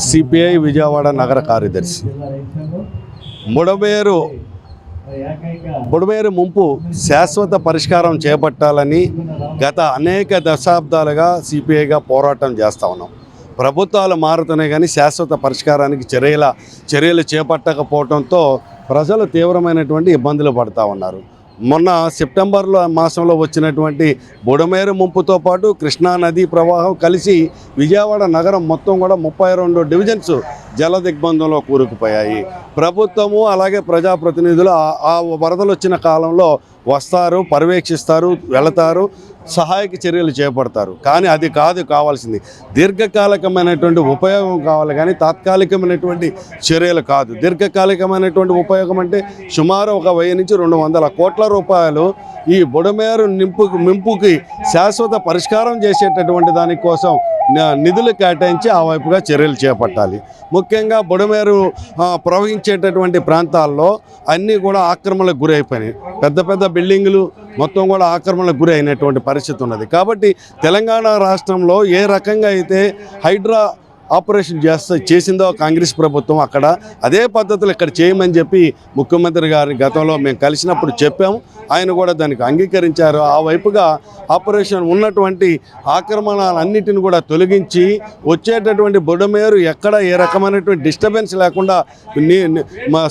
CPI Vijayawada నగర కార్యదర్శి. బుడమేరు ముంపు శాశ్వత పరిష్కారం చేపట్టాలని గత అనేక దశాబ్దాలుగా సిపిఐగా పోరాటం చేస్తూ ఉన్నాం. ప్రభుత్వాలు మారుతున్నాయి కానీ శాశ్వత పరిష్కారానికి చర్యలు చేపట్టకపోవడంతో ప్రజలు తీవ్రమైనటువంటి ఇబ్బందులు పడుతూ ఉన్నారు. మొన్న సెప్టెంబర్లో మాసంలో వచ్చినటువంటి బుడమేరు ముంపుతో పాటు కృష్ణా నదీ ప్రవాహం కలిసి విజయవాడ నగరం మొత్తం కూడా 32 డివిజన్స్ జల దిగ్బంధంలో కూరుకుపోయాయి. ప్రభుత్వము అలాగే ప్రజాప్రతినిధులు ఆ వరదలు వచ్చిన కాలంలో వస్తారు, పర్యవేక్షిస్తారు, వెళతారు, సహాయక చర్యలు చేపడతారు. కానీ అది కాదు కావాల్సింది. దీర్ఘకాలికమైనటువంటి ఉపయోగం కావాలి కానీ తాత్కాలికమైనటువంటి చర్యలు కాదు. దీర్ఘకాలికమైనటువంటి ఉపయోగం అంటే సుమారు 1000 నుంచి 200 కోట్ల రూపాయలు ఈ బుడమేరు ముంపుకి శాశ్వత పరిష్కారం చేసేటటువంటి దానికోసం నిధులు కేటాయించి ఆ వైపుగా చర్యలు చేపట్టాలి. ముఖ్యంగా బుడమేరు ప్రవహించేటటువంటి ప్రాంతాల్లో అన్నీ కూడా ఆక్రమణలకు గురైపోయినాయి. పెద్ద పెద్ద బిల్డింగులు మొత్తం కూడా ఆక్రమణలకు గురి అయినటువంటి పరిస్థితి ఉన్నది. కాబట్టి తెలంగాణ రాష్ట్రంలో ఏ రకంగా అయితే హైడ్రా ఆపరేషన్ చేసిందో కాంగ్రెస్ ప్రభుత్వం అక్కడ అదే పద్ధతులు ఇక్కడ చేయమని చెప్పి ముఖ్యమంత్రి గారిని గతంలో మేము కలిసినప్పుడు చెప్పాము. ఆయన కూడా దానికి అంగీకరించారు. ఆ వైపుగా ఆపరేషన్ ఉన్నటువంటి ఆక్రమణలన్నిటిని కూడా తొలగించి వచ్చేటటువంటి బుడమేరు ఎక్కడ ఏ రకమైనటువంటి డిస్టర్బెన్స్ లేకుండా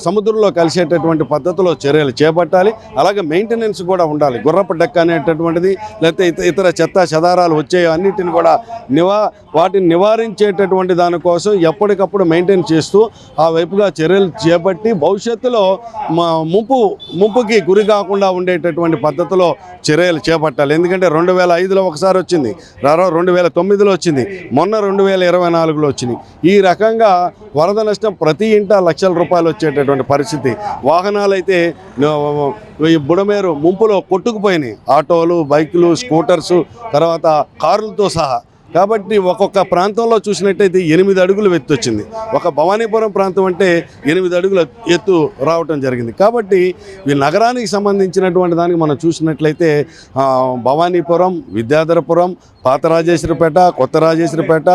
సముద్రంలో కలిసేటటువంటి పద్ధతిలో చర్యలు చేపట్టాలి. అలాగే మెయింటెనెన్స్ కూడా ఉండాలి. గుర్రపు డెక్క అనేటటువంటిది లేకపోతే ఇతర చెత్త చెదారాలు వచ్చే అన్నిటిని కూడా వాటిని నివారించేటటువంటి దానికోసం ఎప్పటికప్పుడు మెయింటైన్ చేస్తూ ఆ వైపుగా చర్యలు చేపట్టి భవిష్యత్తులో ముంపుకి గురి కాకుండా ఉండేటటువంటి పద్ధతిలో చర్యలు చేపట్టాలి. ఎందుకంటే 2005లో ఒకసారి వచ్చింది, 2009లో వచ్చింది, మొన్న 2024లో వచ్చింది. ఈ రకంగా వరద నష్టం ప్రతి ఇంట లక్షల రూపాయలు వచ్చేటటువంటి పరిస్థితి. వాహనాలు అయితే ఈ బుడమేరు ముంపులో కొట్టుకుపోయినాయి. ఆటోలు, బైకులు, స్కూటర్సు, తర్వాత కార్లతో సహా. కాబట్టి ఒక్కొక్క ప్రాంతంలో చూసినట్టయితే 8 అడుగులు ఎత్తు వచ్చింది. ఒక భవానీపురం ప్రాంతం అంటే 8 అడుగుల ఎత్తు రావటం జరిగింది. కాబట్టి ఈ నగరానికి సంబంధించినటువంటి దానికి మనం చూసినట్లయితే భవానీపురం, విద్యాధరపురం, పాత రాజేశ్వరిపేట, కొత్త రాజేశ్వరిపేట,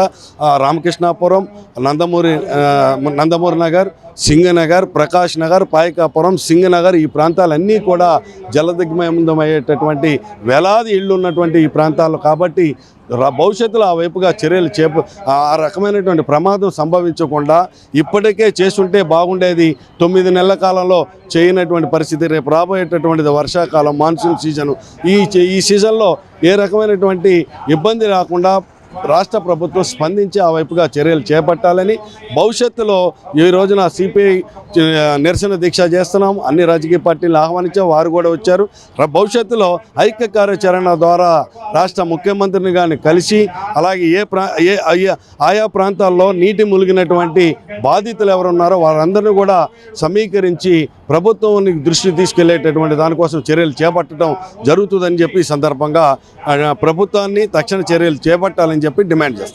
రామకృష్ణాపురం, నందమూరి నగర్, సింగనగర్, ప్రకాష్ నగర్, పాయకాపురం, సింగనగర్ ఈ ప్రాంతాలన్నీ కూడా జలదిగ్బంధమయ్యేటటువంటి వేలాది ఇళ్ళు ఉన్నటువంటి ఈ ప్రాంతాలు. కాబట్టి భవిష్యత్తులో ఆ వైపుగా చర్యలు ఆ రకమైనటువంటి ప్రమాదం సంభవించకుండా ఇప్పటికే చేస్తుంటే బాగుండేది. 9 నెలల కాలంలో చేయనటువంటి పరిస్థితి. రేపు రాబోయేటటువంటిది వర్షాకాలం, మాన్సూన్ సీజను. ఈ సీజన్లో ఏ రకమైనటువంటి ఇబ్బంది రాకుండా రాష్ట్ర ప్రభుత్వం స్పందించి ఆ వైపుగా చర్యలు చేపట్టాలని భవిష్యత్తులో ఈ రోజున సిపిఐ నిరసన దీక్ష చేస్తున్నాం. అన్ని రాజకీయ పార్టీలు ఆహ్వానించాం, వారు కూడా వచ్చారు. భవిష్యత్తులో ఐక్య కార్యాచరణ ద్వారా రాష్ట్ర ముఖ్యమంత్రిని గారిని కలిసి అలాగే ఆయా ప్రాంతాల్లో నీటి మునిగినటువంటి బాధితులు ఎవరున్నారో వారందరినీ కూడా సమీకరించి ప్రభుత్వాన్ని దృష్టి తీసుకెళ్లేటటువంటి దానికోసం చర్యలు చేపట్టడం జరుగుతుందని చెప్పి ఈ సందర్భంగా ప్రభుత్వాన్ని తక్షణ చర్యలు చేపట్టాలని చెప్పి డిమాండ్ చేస్తాం.